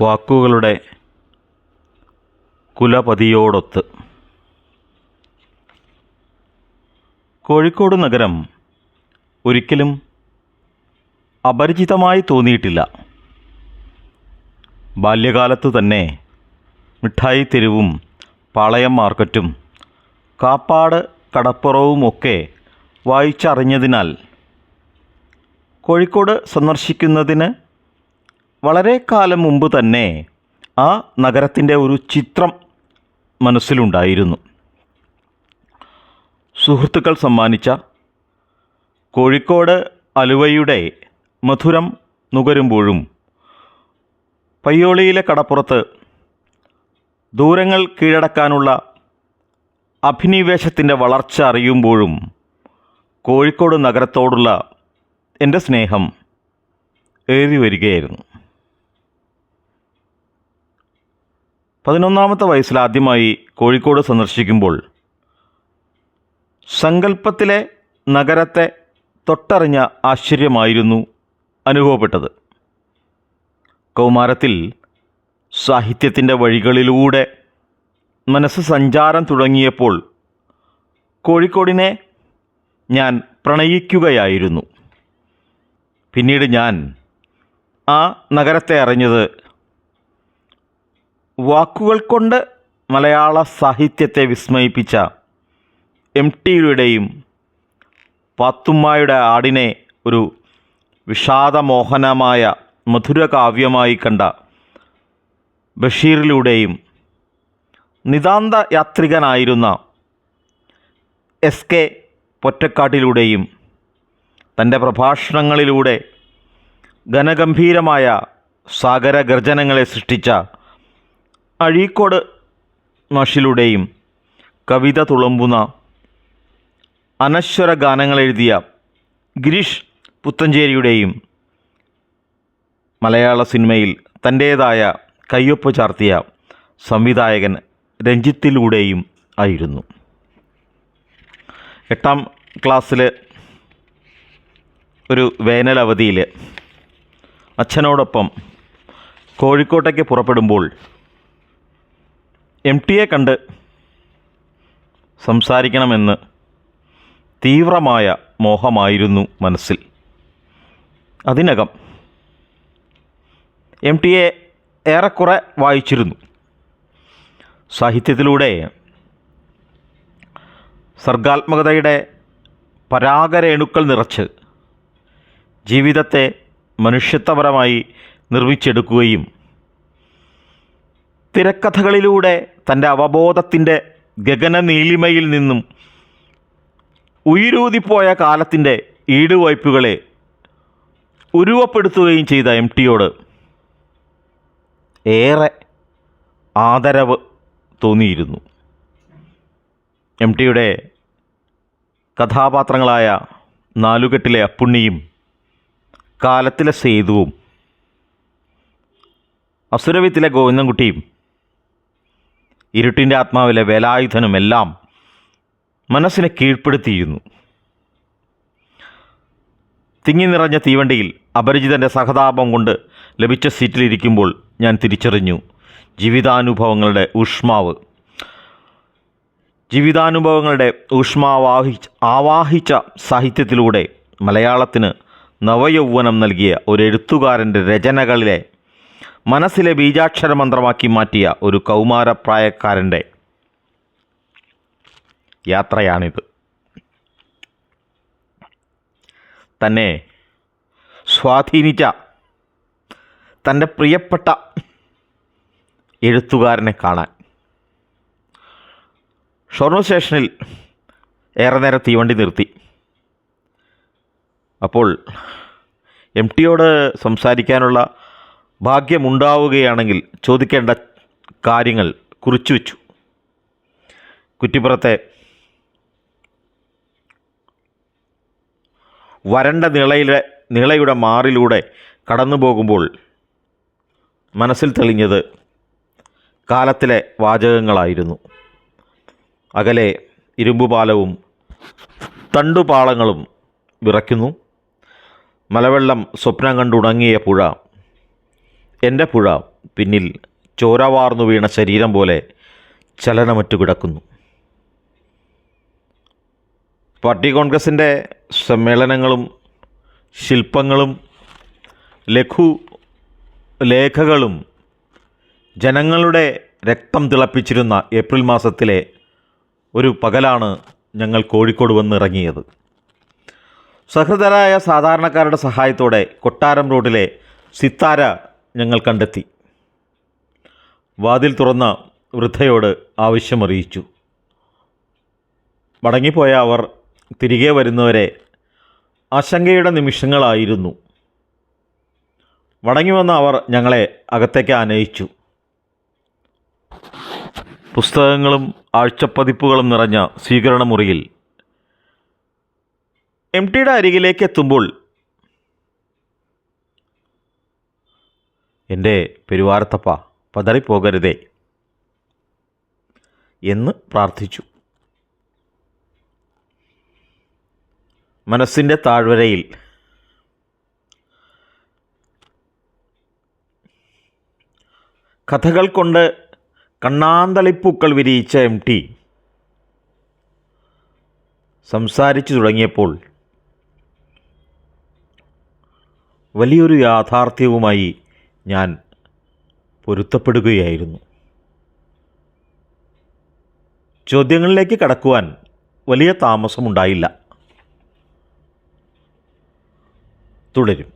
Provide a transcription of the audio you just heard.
വാക്കുകളുടെ കുലപതിയോടൊത്ത്. കോഴിക്കോട് നഗരം ഒരിക്കലും അപരിചിതമായി തോന്നിയിട്ടില്ല. ബാല്യകാലത്തു തന്നെ മിഠായി തെരുവും പാളയം മാർക്കറ്റും കാപ്പാട് കടപ്പുറവുമൊക്കെ വായിച്ചറിഞ്ഞതിനാൽ കോഴിക്കോട് സന്ദർശിക്കുന്നതിന് വളരെ കാലം മുമ്പ് തന്നെ ആ നഗരത്തിൻ്റെ ഒരു ചിത്രം മനസ്സിലുണ്ടായിരുന്നു. സുഹൃത്തുക്കൾ സമ്മാനിച്ച കോഴിക്കോട് അലുവയുടെ മധുരം നുകരുമ്പോഴും പയ്യോളിയിലെ കടപ്പുറത്ത് ദൂരങ്ങൾ കീഴടക്കാനുള്ള അഭിനിവേശത്തിൻ്റെ വളർച്ച അറിയുമ്പോഴും കോഴിക്കോട് നഗരത്തോടുള്ള എൻ്റെ സ്നേഹം ഏറി വരികയായിരുന്നു. 11ാമത്തെ വയസ്സിൽ ആദ്യമായി കോഴിക്കോട് സന്ദർശിക്കുമ്പോൾ സങ്കല്പത്തിലെ നഗരത്തെ തൊട്ടറിഞ്ഞ ആശ്ചര്യമായിരുന്നു അനുഭവപ്പെട്ടത്. കൗമാരത്തിൽ സാഹിത്യത്തിൻ്റെ വഴികളിലൂടെ മനസ്സ് സഞ്ചാരം തുടങ്ങിയപ്പോൾ കോഴിക്കോടിനെ ഞാൻ പ്രണയിക്കുകയായിരുന്നു. പിന്നീട് ഞാൻ ആ നഗരത്തെ അറിഞ്ഞത് വാക്കുകൾ കൊണ്ട് മലയാള സാഹിത്യത്തെ വിസ്മയിപ്പിച്ച MTയുടെയും പാത്തുമ്മയുടെ ആടിനെ ഒരു വിഷാദമോഹനമായ മധുരകാവ്യമായി കണ്ട ബഷീറിലൂടെയും നിതാന്ത യാത്രികനായിരുന്ന SK പൊറ്റക്കാട്ടിലൂടെയും തൻ്റെ പ്രഭാഷണങ്ങളിലൂടെ ഘനഗംഭീരമായ സാഗരഗർജനങ്ങളെ സൃഷ്ടിച്ച അഴീക്കോട് മാഷിലൂടെയും കവിത തുളുമ്പുന്ന അനശ്വര ഗാനങ്ങളെഴുതിയ ഗിരീഷ് പുത്തഞ്ചേരിയുടെയും മലയാള സിനിമയിൽ തൻ്റേതായ കയ്യൊപ്പ് ചാർത്തിയ സംവിധായകൻ രഞ്ജിത്തിലൂടെയും ആയിരുന്നു. 8ാം ക്ലാസ്സിൽ ഒരു വേനലവധിയിൽ അച്ഛനോടൊപ്പം കോഴിക്കോട്ടേക്ക് പുറപ്പെടുമ്പോൾ MTയെ കണ്ട് സംസാരിക്കണമെന്ന് തീവ്രമായ മോഹമായിരുന്നു മനസ്സിൽ. അതിനകം MTയെ ഏറെക്കുറെ വായിച്ചിരുന്നു. സാഹിത്യത്തിലൂടെ സർഗാത്മകതയുടെ പരാഗരേണുക്കൾ നിറച്ച് ജീവിതത്തെ മനുഷ്യത്വപരമായി നിർമ്മിച്ചെടുക്കുകയും തിരക്കഥകളിലൂടെ തൻ്റെ അവബോധത്തിൻ്റെ ഗഗനനീലിമയിൽ നിന്നും ഉയരൂതിപ്പോയ കാലത്തിൻ്റെ ഈടുവയ്പ്പുകളെ ഉരുവപ്പെടുത്തുകയും ചെയ്ത MTയോട് ഏറെ ആദരവ് തോന്നിയിരുന്നു. MTയുടെ കഥാപാത്രങ്ങളായ നാലുകെട്ടിലെ അപ്പുണ്ണിയും കാലത്തിലെ സേതുവും അസുരവിത്തിലെ ഗോവിന്ദൻകുട്ടിയും ഇരുട്ടിൻ്റെ ആത്മാവിലെ വേലായുധനുമെല്ലാം മനസ്സിനെ കീഴ്പ്പെടുത്തിയിരുന്നു. തിങ്ങി നിറഞ്ഞ തീവണ്ടിയിൽ അപരിചിതൻ്റെ സഹതാപം കൊണ്ട് ലഭിച്ച സീറ്റിലിരിക്കുമ്പോൾ ഞാൻ തിരിച്ചറിഞ്ഞു ജീവിതാനുഭവങ്ങളുടെ ആവാഹിച്ച സാഹിത്യത്തിലൂടെ മലയാളത്തിന് നവയൗവനം നൽകിയ ഒരു എഴുത്തുകാരൻ്റെ രചനകളിലെ മനസ്സിലെ ബീജാക്ഷരമന്ത്രമാക്കി മാറ്റിയ ഒരു കൗമാരപ്രായക്കാരൻ്റെ യാത്രയാണിത്. തന്നെ സ്വാധീനിച്ച തൻ്റെ പ്രിയപ്പെട്ട എഴുത്തുകാരനെ കാണാൻ ഷൊർണൂർ സ്റ്റേഷനിൽ ഏറെ നേരം തീവണ്ടി നിർത്തി. അപ്പോൾ MTയോട് സംസാരിക്കാനുള്ള ഭാഗ്യമുണ്ടാവുകയാണെങ്കിൽ ചോദിക്കേണ്ട കാര്യങ്ങൾ കുറിച്ചു വച്ചു. കുറ്റിപ്പുറത്തെ വരണ്ട നിളയുടെ മാറിലൂടെ കടന്നു പോകുമ്പോൾ മനസ്സിൽ തെളിഞ്ഞത് കാലത്തിലെ വാചകങ്ങളായിരുന്നു. അകലെ ഇരുമ്പുപാലവും തണ്ടുപാളങ്ങളും വിറയ്ക്കുന്നു. മലവെള്ളം സ്വപ്നം കണ്ടുണങ്ങിയ പുഴ, എൻ്റെ പുഴ പിന്നിൽ ചോരവാർന്നു വീണ ശരീരം പോലെ ചലനമറ്റു കിടക്കുന്നു. പാർട്ടി കോൺഗ്രസിൻ്റെ സമ്മേളനങ്ങളും ശില്പങ്ങളും ലഘു ലേഖകളും ജനങ്ങളുടെ രക്തം തിളപ്പിച്ചിരുന്ന ഏപ്രിൽ മാസത്തിലെ ഒരു പകലാണ് ഞങ്ങൾ കോഴിക്കോട് വന്നിറങ്ങിയത്. സഹൃദരായ സാധാരണക്കാരുടെ സഹായത്തോടെ കൊട്ടാരം റോഡിലെ സിത്താര ഞങ്ങൾ കണ്ടെത്തി. വാതിൽ തുറന്ന വൃദ്ധയോട് ആവശ്യമറിയിച്ചു. മടങ്ങിപ്പോയ അവർ തിരികെ വരുന്നവരെ ആശങ്കയുടെ നിമിഷങ്ങളായിരുന്നു. മടങ്ങിവന്ന അവർ ഞങ്ങളെ അകത്തേക്ക് ആനയിച്ചു. പുസ്തകങ്ങളും ആഴ്ചപ്പതിപ്പുകളും നിറഞ്ഞ സ്വീകരണ മുറിയിൽ എം ടിയുടെ അരികിലേക്ക് എത്തുമ്പോൾ എൻ്റെ പെരുവാരത്തപ്പ പതറിപ്പോകരുതേ എന്ന് പ്രാർത്ഥിച്ചു. മനസ്സിൻ്റെ താഴ്വരയിൽ കഥകൾ കൊണ്ട് കണ്ണാന്തളിപ്പൂക്കൾ വിരിയിച്ച എം ടി സംസാരിച്ചു തുടങ്ങിയപ്പോൾ വലിയൊരു യാഥാർത്ഥ്യവുമായി ഞാൻ പൊരുത്തപ്പെടുകയായിരുന്നു. ചോദ്യങ്ങളിലേക്ക് കടക്കുവാൻ വലിയ താമസമുണ്ടായില്ല. തുടരും.